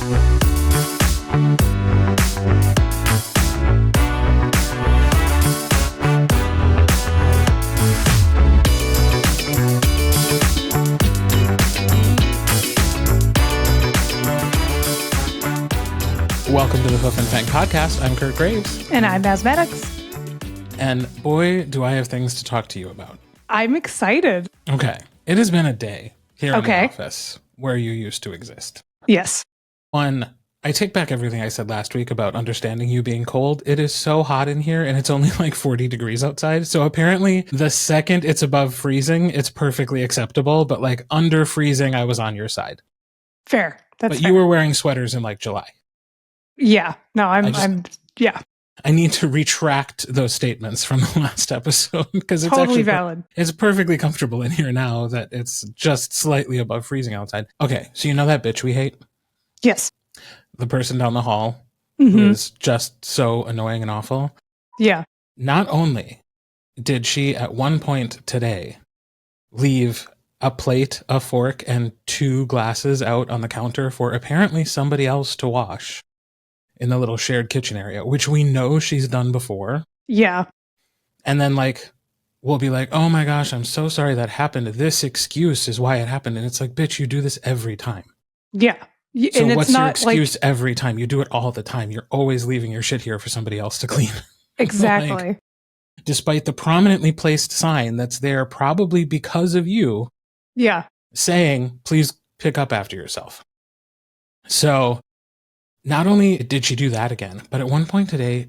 Welcome to the Hoof and Fang podcast. I'm Kirt Graves. And I'm Maz Maddox. And boy, do I have things to talk to you about. I'm excited. Okay. It has been a day here in the office where you used to exist. Yes. One, I take back everything I said last week about understanding you being cold. It is so hot in here and it's only like 40 degrees outside. So apparently the second it's above freezing, it's perfectly acceptable. But like under freezing, I was on your side. Fair. That's But fair. you were wearing sweaters in like July. Yeah. No, I'm I need to retract those statements from the last episode because it's totally actually valid. It's perfectly comfortable in here now that it's just slightly above freezing outside. Okay, so you know that bitch we hate? Yes. The person down the hall who is just so annoying and awful. Yeah. Not only did she at one point today leave a plate, a fork, and 2 glasses out on the counter for apparently somebody else to wash in the little shared kitchen area, which we know she's done before. Yeah. And then like, we'll be like, oh my gosh, I'm so sorry that happened. This excuse is why it happened. And it's like, bitch, you do this every time. Yeah. So and what's it's your not excuse like, every time? You do it all the time. You're always leaving your shit here for somebody else to clean. exactly. Like, despite the prominently placed sign that's there probably because of you. Yeah. Saying, please pick up after yourself. So not only did she do that again, but at one point today,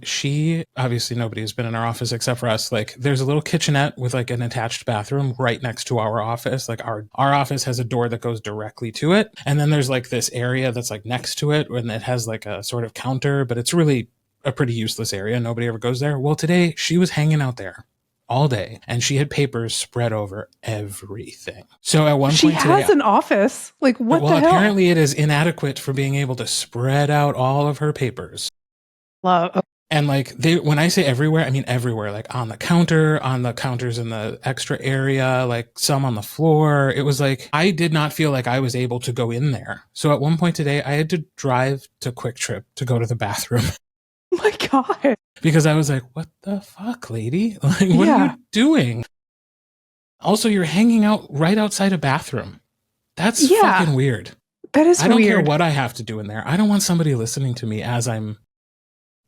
obviously nobody has been in our office except for us. Like there's a little kitchenette with like an attached bathroom right next to our office. Like our office has a door that goes directly to it. And then there's like this area that's like next to it and it has like a sort of counter, but it's really a pretty useless area. Nobody ever goes there. Well, today she was hanging out there all day and she had papers spread over everything. So at one point she has an office. Like what the hell? Well, apparently it is inadequate for being able to spread out all of her papers. Love. And like when I say everywhere, I mean everywhere, like on the counters in the extra area, like some on the floor. It was like, I did not feel like I was able to go in there. So at one point today, I had to drive to Quick Trip to go to the bathroom. Oh my God. Because I was like, what the fuck, lady? Like, what are you doing? Also, you're hanging out right outside a bathroom. That's fucking weird. That is weird. I don't care what I have to do in there. I don't want somebody listening to me as I'm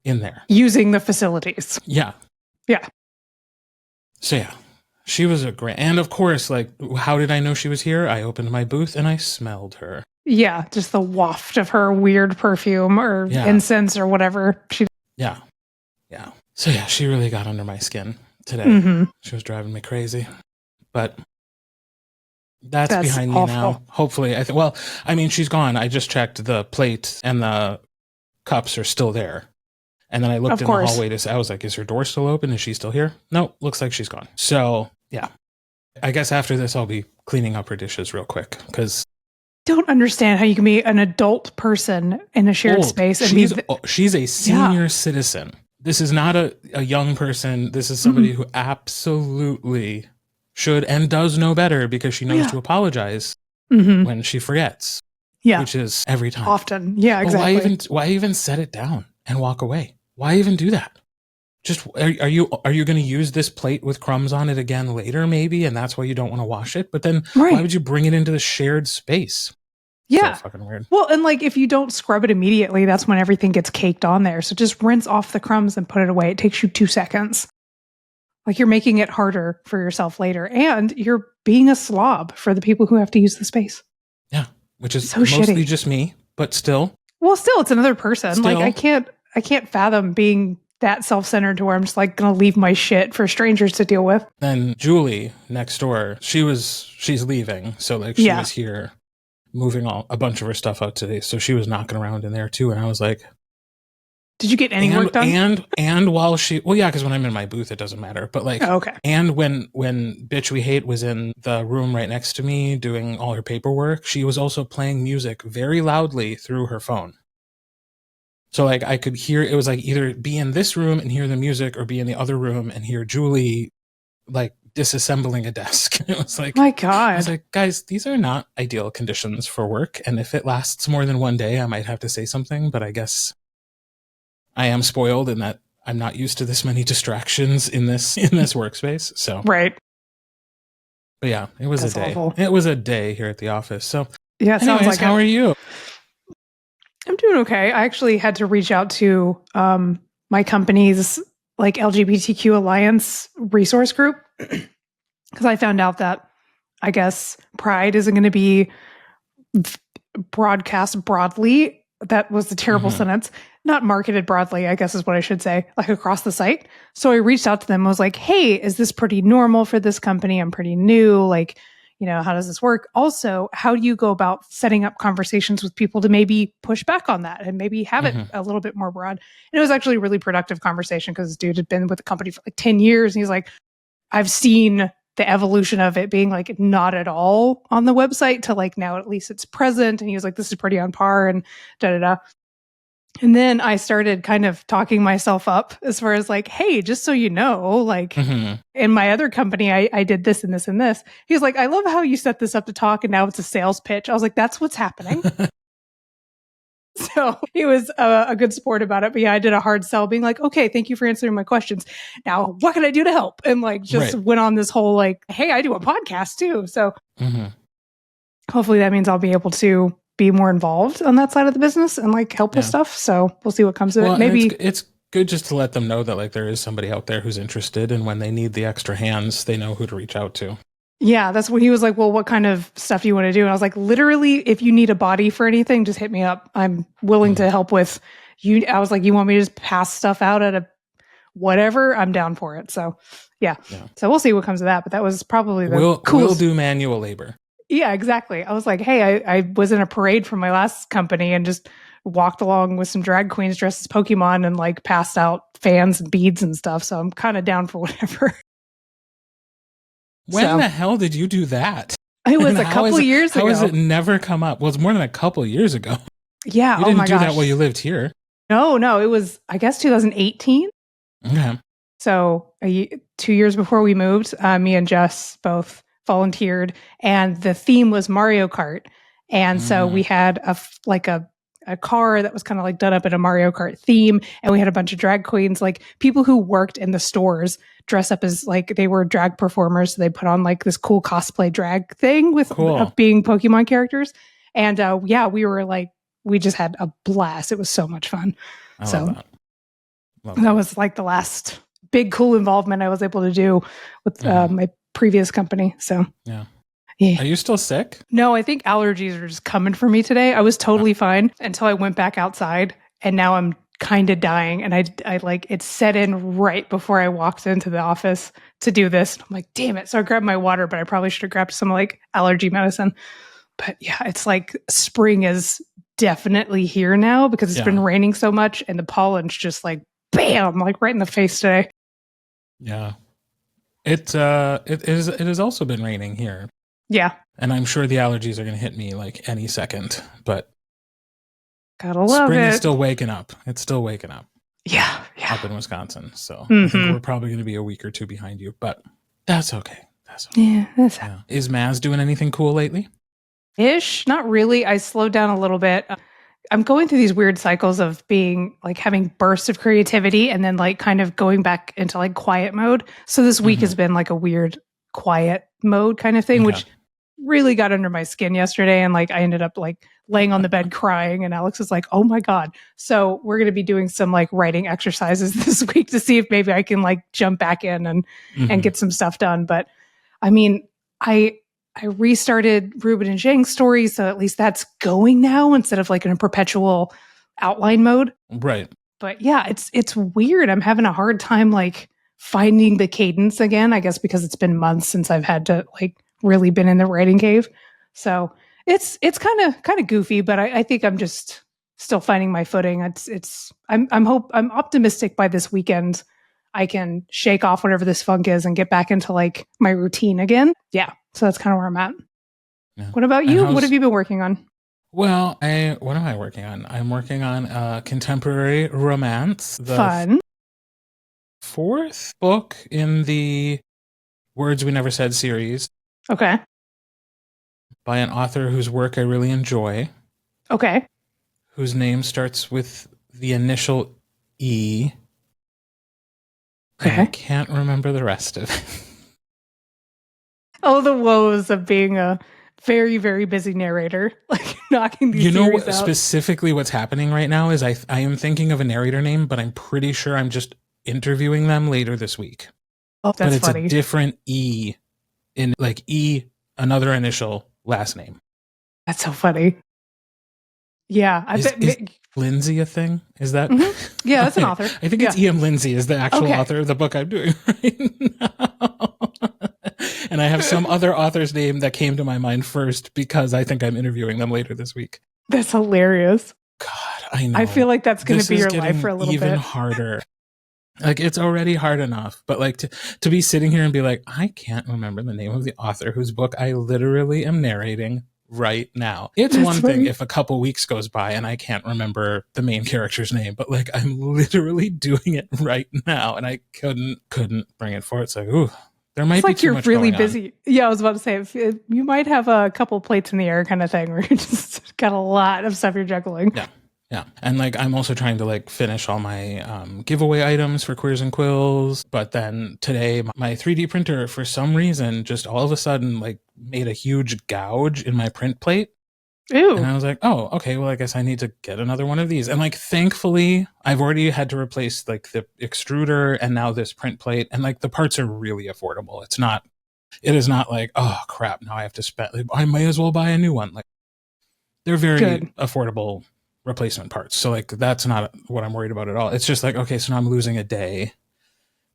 in there. Using the facilities. Yeah. Yeah. So yeah, she was and of course, like, how did I know she was here? I opened my booth and I smelled her. Yeah. Just the waft of her weird perfume or incense or whatever. Yeah. Yeah. So yeah, she really got under my skin today. She was driving me crazy. But that's behind me now. Hopefully. I mean, she's gone. I just checked the plate and the cups are still there. And then I looked in the hallway to say, I was like, is her door still open? Is she still here? No, looks like she's gone. So yeah, I guess after this, I'll be cleaning up her dishes real quick because don't understand how you can be an adult person in a shared space. And she's a senior citizen. This is not a young person. This is somebody who absolutely should and does know better because she knows to apologize when she forgets. Yeah. Which is every time. Often. Yeah, exactly. Why even set it down and walk away? Why even do that? Just are you going to use this plate with crumbs on it again later maybe and that's why you don't want to wash it? But then why would you bring it into the shared space? Yeah. So fucking weird. Well, and like if you don't scrub it immediately, that's when everything gets caked on there. So just rinse off the crumbs and put it away. It takes you 2 seconds. Like you're making it harder for yourself later. And you're being a slob for the people who have to use the space. Yeah. Which is so mostly shitty. Just me, but still. Well, still, it's another person. Like I can't fathom being that self-centered to where I'm just like going to leave my shit for strangers to deal with. Then Julie next door, she's leaving. So like she was here moving a bunch of her stuff out today. So she was knocking around in there too. And I was like, did you get any work done? And while because when I'm in my booth, it doesn't matter. But like, and when Bitch We Hate was in the room right next to me doing all her paperwork, she was also playing music very loudly through her phone. So like I could hear, it was like either be in this room and hear the music or be in the other room and hear Julie like disassembling a desk. It was like, My I God. was like, guys, these are not ideal conditions for work. And if it lasts more than one day, I might have to say something, but I guess I am spoiled in that I'm not used to this many distractions in this workspace. So, Right. but yeah, it was That's a day. awful. It was a day here at the office. So, Yeah, it sounds anyways, like how it. are you? I'm doing okay. I actually had to reach out to my company's like LGBTQ Alliance resource group because I found out that I guess Pride isn't going to be broadcast broadly. That was a terrible sentence. Not marketed broadly, I guess is what I should say, like across the site. So I reached out to them. I was like, hey, is this pretty normal for this company? I'm pretty new. Like, how does this work? Also, how do you go about setting up conversations with people to maybe push back on that and maybe have it a little bit more broad? And it was actually a really productive conversation because this dude had been with the company for like 10 years. And he's like, I've seen the evolution of it being like not at all on the website to like now at least it's present. And he was like, this is pretty on par and da da da. And then I started kind of talking myself up as far as like, hey, just so you know, like in my other company, I did this and this and this. He was like, I love how you set this up to talk and now it's a sales pitch. I was like, that's what's happening. So he was a good sport about it. But yeah, I did a hard sell being like, okay, thank you for answering my questions. Now, what can I do to help? And like just went on this whole like, hey, I do a podcast too. So hopefully that means I'll be able to be more involved on that side of the business and like help with stuff. So we'll see what comes of it. Maybe it's good just to let them know that like there is somebody out there who's interested, and when they need the extra hands, they know who to reach out to. Yeah, that's when he was like, well, what kind of stuff do you want to do? And I was like, literally, if you need a body for anything, just hit me up. I'm willing to help with you. I was like, you want me to just pass stuff out at a whatever? I'm down for it. So yeah. So we'll see what comes of that. But that was probably the coolest. We'll do manual labor. Yeah, exactly. I was like, hey, I was in a parade from my last company and just walked along with some drag queens dressed as Pokemon and like passed out fans and beads and stuff. So I'm kind of down for whatever. When the hell did you do that? It was a couple years ago. How has it never come up? Well, it's more than a couple years ago. Yeah. You didn't do that while you lived here. No. It was, I guess, 2018. Okay. So 2 years before we moved, me and Jess both volunteered, and the theme was Mario Kart. And so we had a car that was kind of like done up in a Mario Kart theme, and we had a bunch of drag queens, like people who worked in the stores dress up as like they were drag performers. So they put on like this cool cosplay drag thing with being Pokemon characters. And we were like, we just had a blast. It was so much fun. Love that was like the last big cool involvement I was able to do with my previous company. So yeah. Are you still sick? No, I think allergies are just coming for me today. I was totally fine until I went back outside, and now I'm kind of dying. And I like it set in right before I walked into the office to do this. I'm like, damn it. So I grabbed my water, but I probably should have grabbed some like allergy medicine. But yeah, it's like spring is definitely here now because it's been raining so much, and the pollen's just like bam, like right in the face today. Yeah. It has also been raining here. Yeah. And I'm sure the allergies are going to hit me like any second, but gotta love spring it. is still waking up. It's still waking up. Yeah. Up in Wisconsin. So I think we're probably going to be a week or two behind you, but that's okay. Yeah. Is Maz doing anything cool lately? Ish. Not really. I slowed down a little bit. I'm going through these weird cycles of being like having bursts of creativity and then like kind of going back into like quiet mode. So this week has been like a weird quiet mode kind of thing, which really got under my skin yesterday. And like I ended up like laying on the bed crying, and Alex is like, oh my God. So we're going to be doing some like writing exercises this week to see if maybe I can like jump back in and get some stuff done. But I mean, I restarted Ruben and Zhang's story, so at least that's going now instead of like in a perpetual outline mode. Right. But yeah, it's weird. I'm having a hard time like finding the cadence again, I guess because it's been months since I've had to like really been in the writing cave. So it's kind of goofy, but I think I'm just still finding my footing. I'm optimistic by this weekend I can shake off whatever this funk is and get back into like my routine again. Yeah. So that's kind of where I'm at. Yeah. What about you? What have you been working on? Well, what am I working on? I'm working on contemporary romance. Fun. 4th book in the Words We Never Said series Okay. by an author whose work I really enjoy, Okay. whose name starts with the initial E, and I Okay. can't remember the rest of it. Oh, the woes of being a very, very busy narrator, like knocking these You know series out. specifically what's happening right now is I am thinking of a narrator name, but I'm pretty sure I'm just interviewing them later this week. Oh, that's but it's funny. a different E in like E, another initial, last name. That's so funny. Yeah, I bet. Is Lindsay a thing? Is that? Mm-hmm. Yeah, that's an author. I think it's E.M. Lindsay is the actual author of the book I'm doing right now. And I have some other author's name that came to my mind first because I think I'm interviewing them later this week. That's hilarious. God, I know. I feel like that's going to be your life for a little even bit. harder. Like, it's already hard enough, but like to be sitting here and be like, I can't remember the name of the author whose book I literally am narrating right now. It's one thing if a couple weeks goes by and I can't remember the main character's name, but like I'm literally doing it right now and I couldn't bring it forward. It's like, ooh, there might be too much going on. You're really busy. Yeah, I was about to say, you might have a couple plates in the air kind of thing where you just got a lot of stuff you're juggling. Yeah. Yeah. And like, I'm also trying to like finish all my giveaway items for Queers and Quills. But then today, my 3D printer, for some reason, just all of a sudden like made a huge gouge in my print plate. Ooh. And I was like, oh, okay, well, I guess I need to get another one of these. And like, thankfully, I've already had to replace like the extruder and now this print plate. And like, the parts are really affordable. It is not like, oh crap, now I have to spend, like, I may as well buy a new one. Like, they're very affordable replacement parts. So like, that's not what I'm worried about at all. It's just like, okay, so now I'm losing a day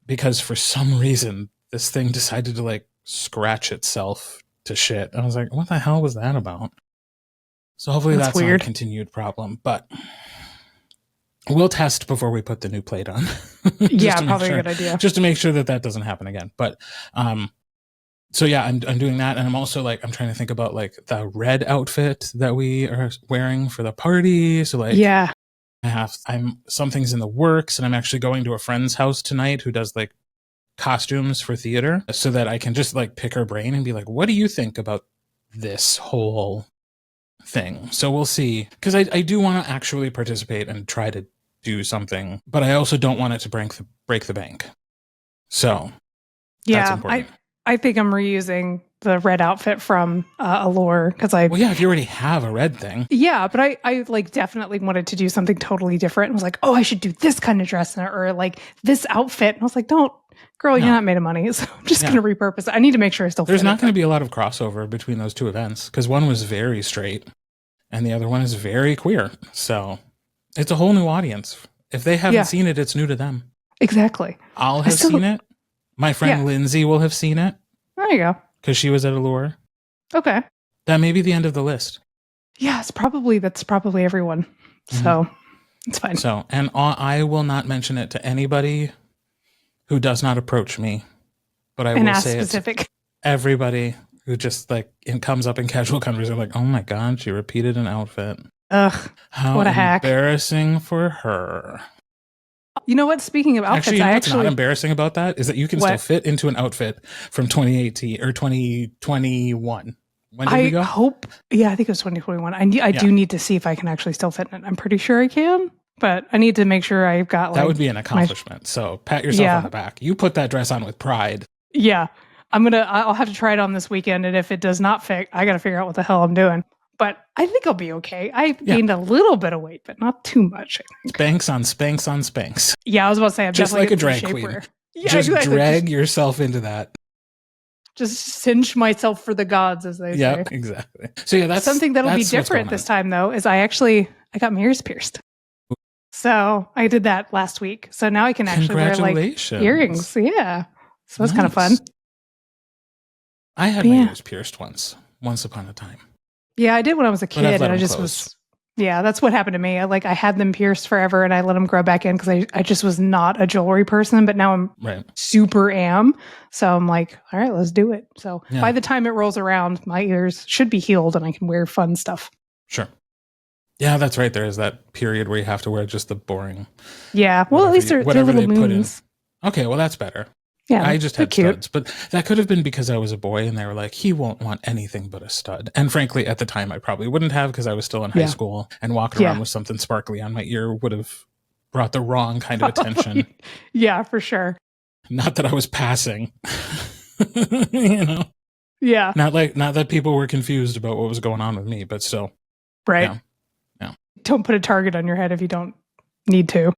because for some reason this thing decided to like scratch itself to shit. And I was like, what the hell was that about? So hopefully that's not a continued problem, but we'll test before we put the new plate on. Yeah, probably a good idea. Just to make sure that doesn't happen again. But, so yeah, I'm doing that. And I'm also like, I'm trying to think about like the red outfit that we are wearing for the party. So like, yeah, something's in the works and I'm actually going to a friend's house tonight who does like costumes for theater so that I can just like pick her brain and be like, what do you think about this whole thing? So we'll see. Cause I do want to actually participate and try to do something, but I also don't want it to break the bank. So that's important. I think I'm reusing the red outfit from Allure because well, yeah, if you already have a red thing. Yeah, but I like definitely wanted to do something totally different. And was like, oh, I should do this kind of dress or like this outfit. And I was like, don't, girl, you're not made of money. So I'm just going to repurpose it. I need to make sure I still There's not going to be a lot of crossover between those two events because one was very straight and the other one is very queer. So it's a whole new audience. If they haven't seen it, it's new to them. Exactly. I'll have seen it. My friend Lindsay will have seen it. There you go. Because she was at Allure. Okay. That may be the end of the list. Yeah, that's probably everyone. So it's fine. So, and I will not mention it to anybody who does not approach me. But I will say specific. Everybody who just like comes up in casual conversation like, oh my God, she repeated an outfit. Ugh. What a hack. Embarrassing for her. You know what? Speaking of outfits, what's not embarrassing about that is that you can still fit into an outfit from 2018 or 2021. When did we go? I think it was 2021. I do need to see if I can actually still fit in it. I'm pretty sure I can, but I need to make sure I've got that would be an accomplishment. So pat yourself on the back. You put that dress on with pride. Yeah. I'll have to try it on this weekend. And if it does not fit, I got to figure out what the hell I'm doing. But I think I'll be okay. I gained a little bit of weight, but not too much, I think. Spanx on Spanx on Spanx. Yeah, I was about to say, I'm just like a drag queen. Yeah, just drag yourself into that. Just cinch myself for the gods, as they say. Yeah, exactly. So yeah, that's something that'll be different this time, though, is I got my ears pierced. So I did that last week. So now I can actually wear like earrings. Yeah. So that's kind of fun. I had my ears pierced once upon a time. Yeah, I did when I was a kid, and I just was. Yeah, that's what happened to me. I had them pierced forever, and I let them grow back in because I just was not a jewelry person. But now I'm super am. So I'm like, all right, let's do it. So by the time it rolls around, my ears should be healed, and I can wear fun stuff. Sure. Yeah, that's right. There is that period where you have to wear just the boring. Yeah. Well, at least they're little moons. Okay, well that's better. Yeah, I just they're had cute. studs, but that could have been because I was a boy and they were like, he won't want anything but a stud. And frankly, at the time, I probably wouldn't have because I was still in high Yeah. school, and walking around Yeah. with something sparkly on my ear would have brought the wrong kind of attention. Probably. Yeah, for sure. Not that I was passing, you know, Yeah. not that people were confused about what was going on with me, but still, Right. yeah, yeah. Don't put a target on your head if you don't need to.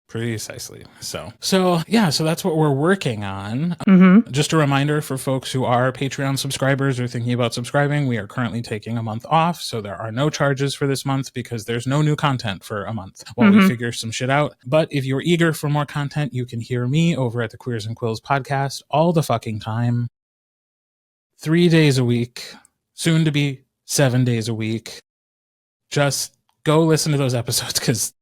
Precisely. So that's what we're working on. Mm-hmm. Just a reminder for folks who are Patreon subscribers or thinking about subscribing, we are currently taking a month off. So there are no charges for this month because there's no new content for a month while we figure some shit out. But if you're eager for more content, you can hear me over at the Queers and Quills podcast all the fucking time. 3 days a week, soon to be 7 days a week. Just go listen to those episodes because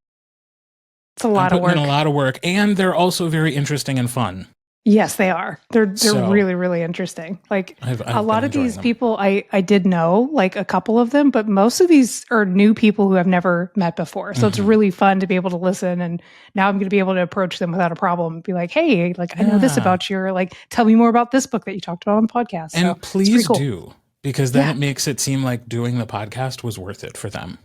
it's a lot of work. In a lot of work, and they're also very interesting and fun. Yes, they are. They're really, really interesting. Like I've a lot of these them. people, I did know, like a couple of them, but most of these are new people who I've never met before. So it's really fun to be able to listen. And now I'm going to be able to approach them without a problem. Be like, hey, like I know this about you, or like tell me more about this book that you talked about on the podcast. And so please do, because then it makes it seem like doing the podcast was worth it for them.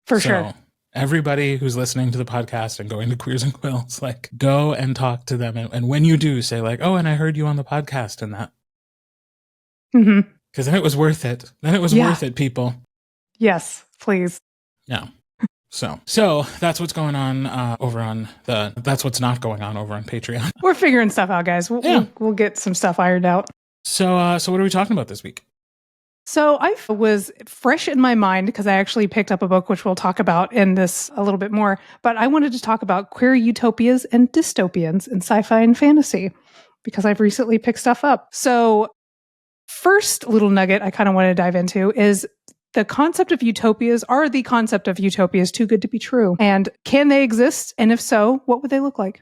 For sure. Everybody who's listening to the podcast and going to Queers and Quills, like go and talk to them. And when you do, say like, oh, and I heard you on the podcast and that. Because then it was worth it. Then it was worth it, people. Yes, please. Yeah. So that's what's going on that's what's not going on over on Patreon. We're figuring stuff out, guys. We'll get some stuff ironed out. So what are we talking about this week? So I was fresh in my mind because I actually picked up a book, which we'll talk about in this a little bit more. But I wanted to talk about queer utopias and dystopians in sci-fi and fantasy because I've recently picked stuff up. So first little nugget I kind of want to dive into is the concept of utopias. Are the concept of utopias too good to be true? And can they exist? And if so, what would they look like?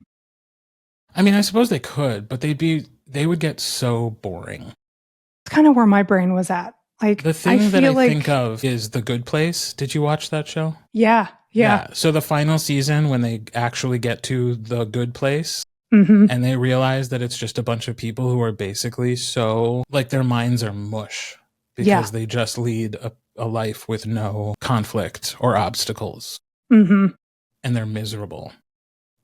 I mean, I suppose they could, but they would get so boring. It's kind of where my brain was at. Like the thing that I think of is The Good Place. Did you watch that show? Yeah. So the final season, when they actually get to the good place and they realize that it's just a bunch of people who are basically so like their minds are mush because they just lead a life with no conflict or obstacles and they're miserable.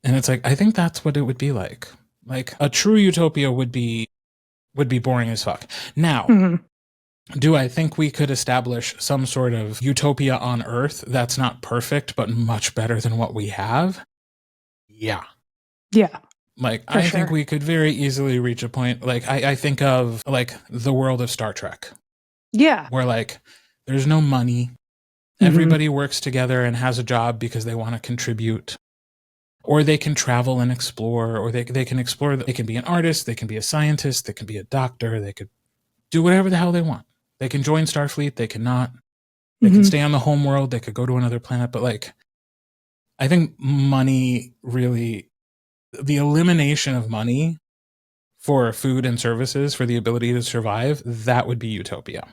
And it's like, I think that's what it would be like. Like a true utopia would be boring as fuck. Now, do I think we could establish some sort of utopia on Earth that's not perfect, but much better than what we have? Yeah. Yeah. Like, I think we could very easily reach a point. Like, I think of, like, the world of Star Trek. Yeah. Where, like, there's no money. Everybody works together and has a job because they want to contribute. Or they can travel and explore. Or they can explore. They can be an artist. They can be a scientist. They can be a doctor. They could do whatever the hell they want. They can join Starfleet. They cannot. They can stay on the home world. They could go to another planet. But like, I think money really, the elimination of money for food and services for the ability to survive, that would be utopia.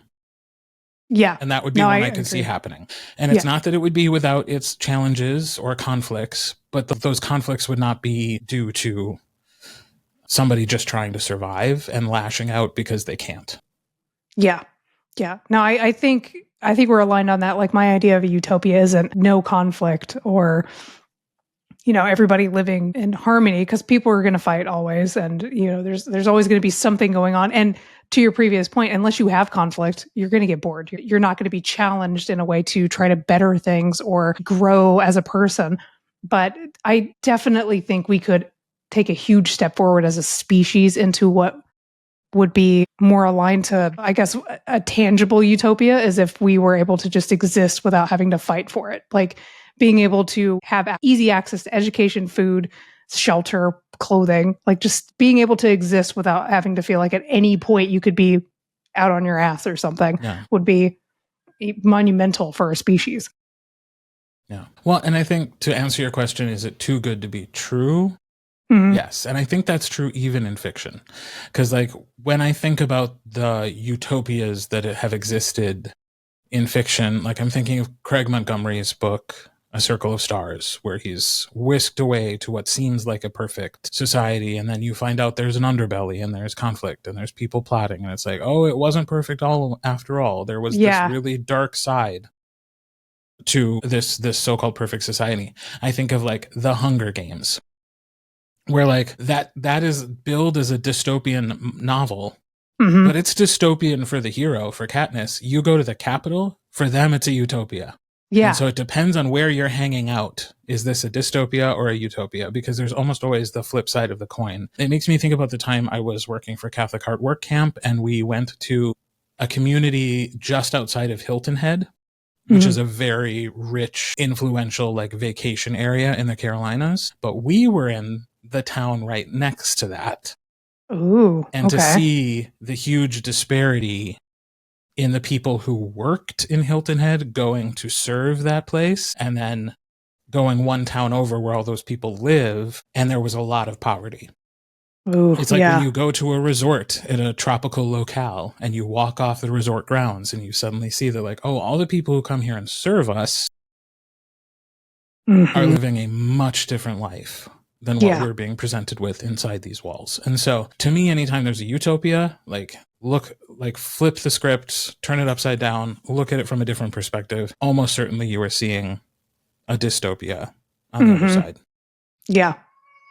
Yeah. And that would be one I could see happening. And it's not that it would be without its challenges or conflicts, but those conflicts would not be due to somebody just trying to survive and lashing out because they can't. Yeah. Yeah. No, I think we're aligned on that. Like my idea of a utopia isn't no conflict or, everybody living in harmony because people are going to fight always. And, there's always going to be something going on. And to your previous point, unless you have conflict, you're going to get bored. You're not going to be challenged in a way to try to better things or grow as a person. But I definitely think we could take a huge step forward as a species into what would be more aligned to, I guess, a tangible utopia is if we were able to just exist without having to fight for it. Like being able to have easy access to education, food, shelter, clothing, like just being able to exist without having to feel like at any point you could be out on your ass or something would be monumental for a species. Yeah. Well, and I think to answer your question, is it too good to be true? Yes. And I think that's true even in fiction. Because like when I think about the utopias that have existed in fiction, like I'm thinking of Craig Montgomery's book, a circle of stars where he's whisked away to what seems like a perfect society. And then you find out there's an underbelly and there's conflict and there's people plotting. And it's like, oh, it wasn't perfect all after all. There was this really dark side to this so-called perfect society. I think of like the Hunger Games, where like that is billed as a dystopian novel, but it's dystopian for the hero, for Katniss. You go to the capital, for them it's a utopia. Yeah. And so it depends on where you're hanging out. Is this a dystopia or a utopia? Because there's almost always the flip side of the coin. It makes me think about the time I was working for Catholic Heart Work Camp, and we went to a community just outside of Hilton Head, which is a very rich, influential, like vacation area in the Carolinas. But we were in the town right next to that. Ooh, and to see the huge disparity in the people who worked in Hilton Head going to serve that place, and then going one town over where all those people live, and there was a lot of poverty. Ooh, it's like when you go to a resort in a tropical locale and you walk off the resort grounds and you suddenly see that like, oh, all the people who come here and serve us are living a much different life than what we're being presented with inside these walls. And so to me, anytime there's a utopia, like flip the script, turn it upside down, look at it from a different perspective. Almost certainly you are seeing a dystopia on the other side. Yeah,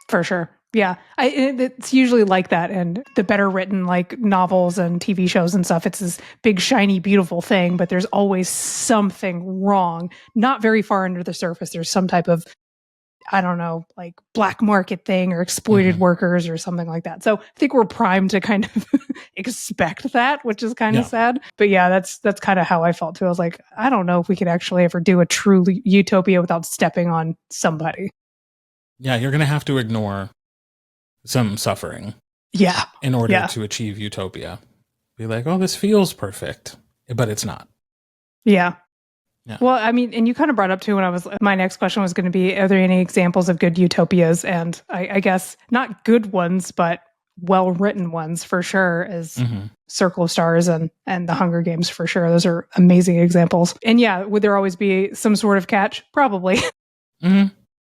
for sure. Yeah, it's usually like that, and the better written like novels and TV shows and stuff, it's this big, shiny, beautiful thing, but there's always something wrong. Not very far under the surface, there's some type of, I don't know, like black market thing or exploited workers or something like that. So I think we're primed to kind of expect that, which is kind of sad. But yeah, that's kind of how I felt too. I was like, I don't know if we could actually ever do a true utopia without stepping on somebody. Yeah, you're going to have to ignore some suffering. Yeah. In order to achieve utopia. Be like, oh, this feels perfect, but it's not. Yeah. Yeah. Well, I mean, and you kind of brought up too my next question was going to be, are there any examples of good utopias? And I guess not good ones, but well-written ones for sure is Circle of Stars and the Hunger Games for sure. Those are amazing examples. And yeah, would there always be some sort of catch? Probably.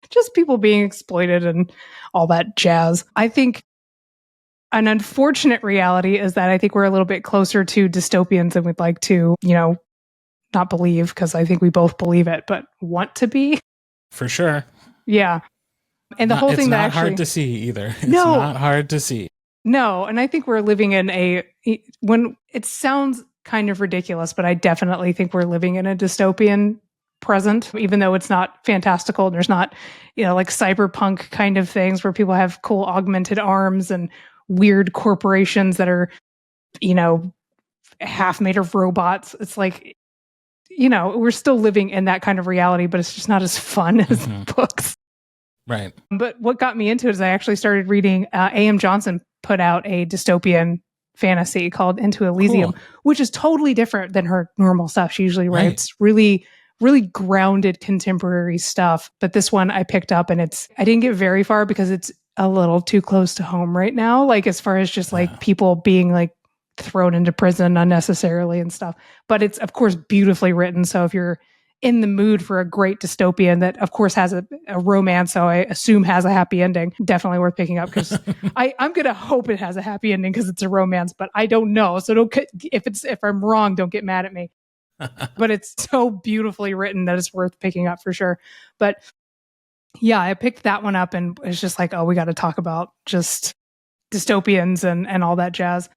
Just people being exploited and all that jazz. I think an unfortunate reality is that I think we're a little bit closer to dystopians than we'd like to, not believe, because I think we both believe it, but want to be. For sure. Yeah. And the whole thing that actually... It's not hard to see either. It's not hard to see. No, and I think we're living in when it sounds kind of ridiculous, but I definitely think we're living in a dystopian present, even though it's not fantastical. There's not, like cyberpunk kind of things where people have cool augmented arms and weird corporations that are, half made of robots. It's like, we're still living in that kind of reality, but it's just not as fun as books. Right. But what got me into it is I actually started reading, A.M. Johnson put out a dystopian fantasy called Into Elysium, which is totally different than her normal stuff. She usually writes really, really grounded contemporary stuff. But this one I picked up and I didn't get very far because it's a little too close to home right now. Like as far as just like people being like thrown into prison unnecessarily and stuff. But it's of course beautifully written. So if you're in the mood for a great dystopian that of course has a romance, so I assume has a happy ending, definitely worth picking up, because I'm going to hope it has a happy ending because it's a romance, but I don't know. So if I'm wrong, don't get mad at me. But it's so beautifully written that it's worth picking up for sure. But yeah, I picked that one up and it's just like, oh, we got to talk about just dystopians and all that jazz.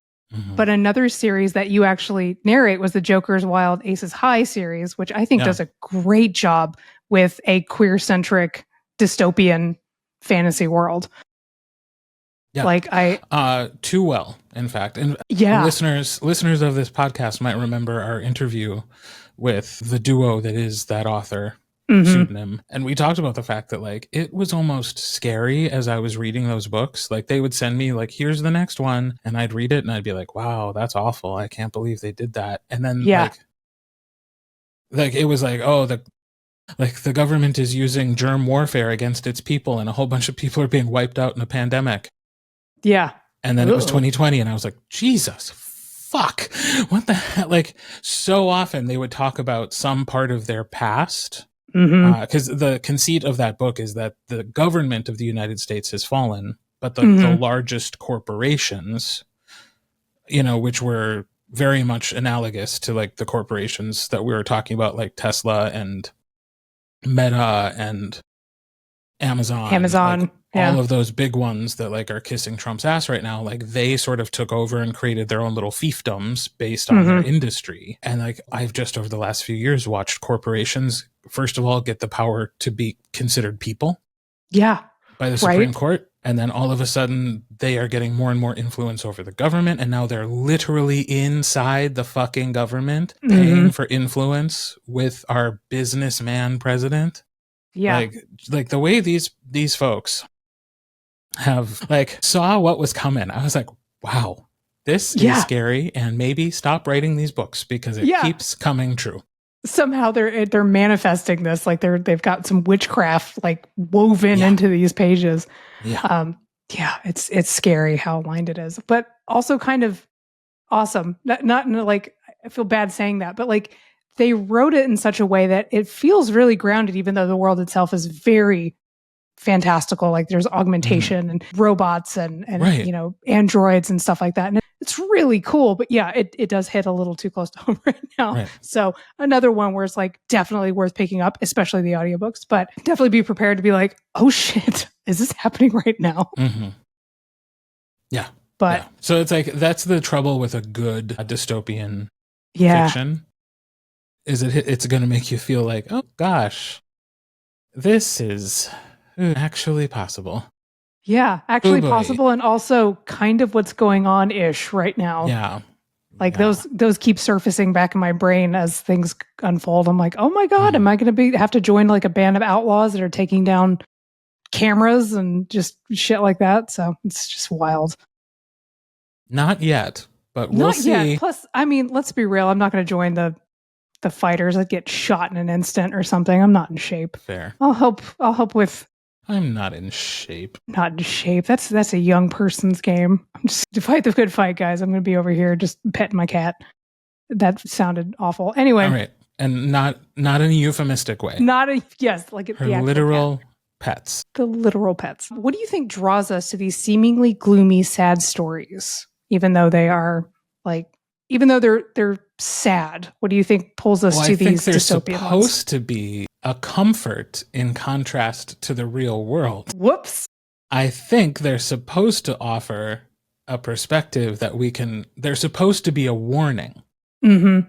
But another series that you actually narrate was the Joker's Wild Aces High series, which I think does a great job with a queer-centric dystopian fantasy world. Yeah. Like too well, in fact. And listeners of this podcast might remember our interview with the duo that is that author pseudonym. And we talked about the fact that like it was almost scary as I was reading those books. Like they would send me like, here's the next one, and I'd read it and I'd be like, wow, that's awful. I can't believe they did that. And then like it was like, oh, the government is using germ warfare against its people and a whole bunch of people are being wiped out in a pandemic. Yeah. And then it was 2020 and I was like, Jesus fuck, what the hell? Like so often they would talk about some part of their past Because the conceit of that book is that the government of the United States has fallen, but the largest corporations, which were very much analogous to like the corporations that we were talking about, like Tesla and Meta and Amazon, like all of those big ones that like are kissing Trump's ass right now, like they sort of took over and created their own little fiefdoms based on their industry. And like I've just over the last few years watched corporations, first of all, get the power to be considered people. Yeah. By the Supreme Court. And then all of a sudden they are getting more and more influence over the government. And now they're literally inside the fucking government paying for influence with our businessman president. Yeah. Like the way these folks have like saw what was coming. I was like, wow, this is scary, and maybe stop writing these books because it keeps coming true. Somehow they're manifesting this, like they've got some witchcraft like woven into these pages. It's scary how aligned it is, but also kind of awesome. Not like I feel bad saying that, but like they wrote it in such a way that it feels really grounded, even though the world itself is very fantastical. Like there's augmentation and robots and androids and stuff like that. And it's really cool, but it does hit a little too close to home right now. Right. So another one where it's like definitely worth picking up, especially the audiobooks, but definitely be prepared to be like, oh shit, is this happening right now? Yeah. But so it's like, that's the trouble with a good dystopian fiction. Is it's going to make you feel like, oh gosh, this is actually possible. Yeah, actually possible, and also kind of what's going on ish right now. Yeah. Like those keep surfacing back in my brain as things unfold. I'm like, oh my God, am I going to have to join like a band of outlaws that are taking down cameras and just shit like that? So it's just wild. Not yet, but we'll see. Not yet. Plus, I mean, let's be real. I'm not going to join the fighters that get shot in an instant or something. I'm not in shape. Fair. I'll help with. I'm not in shape. Not in shape. That's a young person's game. I'm just to fight the good fight, guys. I'm going to be over here just petting my cat. That sounded awful. Anyway. All right. And not in a euphemistic way. Like her literal pets. The literal pets. What do you think draws us to these seemingly gloomy, sad stories? Even though they're sad, what do you think pulls us to these dystopian ones? I think they're supposed to be a comfort in contrast to the real world. Whoops. I think they're supposed to offer a perspective that they're supposed to be a warning. Be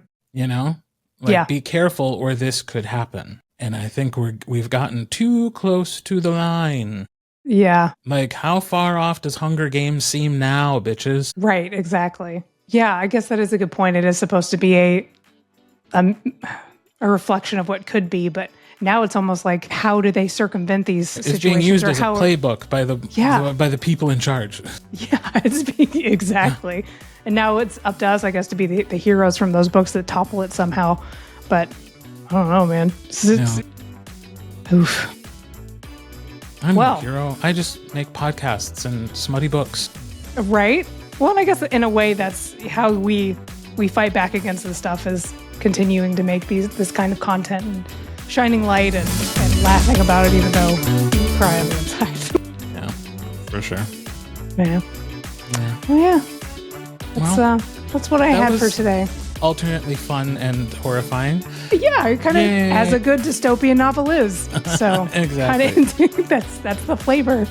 careful or this could happen. And I think we've gotten too close to the line. Yeah. Like, how far off does Hunger Games seem now, bitches? Right, exactly. Yeah, I guess that is a good point. It is supposed to be a reflection of what could be, but now it's almost like, how do they circumvent these situations? It's being used as a playbook by the people in charge. Yeah, it's being exactly. And now it's up to us, I guess, to be the heroes from those books that topple it somehow. But I don't know, man. Oof. I'm a hero. I just make podcasts and smutty books. Right? Well, and I guess in a way that's how we fight back against this stuff, is continuing to make this kind of content and shining light and laughing about it, even though we cry on the inside. Yeah, for sure. Yeah. Well, yeah. That's what I had for today. Alternately fun and horrifying. Yeah, it kind of as a good dystopian novel is. So exactly. That's the flavor.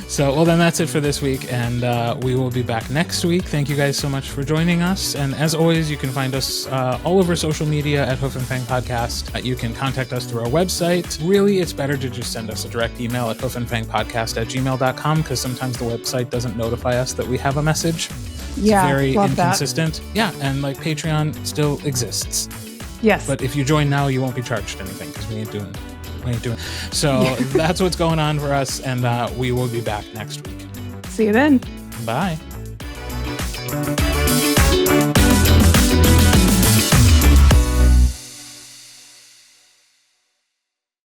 So, well, then that's it for this week, and we will be back next week. Thank you guys so much for joining us. And as always, you can find us all over social media at Hoof and Fang Podcast. You can contact us through our website. Really, it's better to just send us a direct email at hoofandfangpodcast@gmail.com, because sometimes the website doesn't notify us that we have a message. It's very inconsistent. That. Yeah, and like Patreon still exists. Yes. But if you join now, you won't be charged anything, because we ain't doing so. That's what's going on for us, and we will be back next week. See you then. Bye.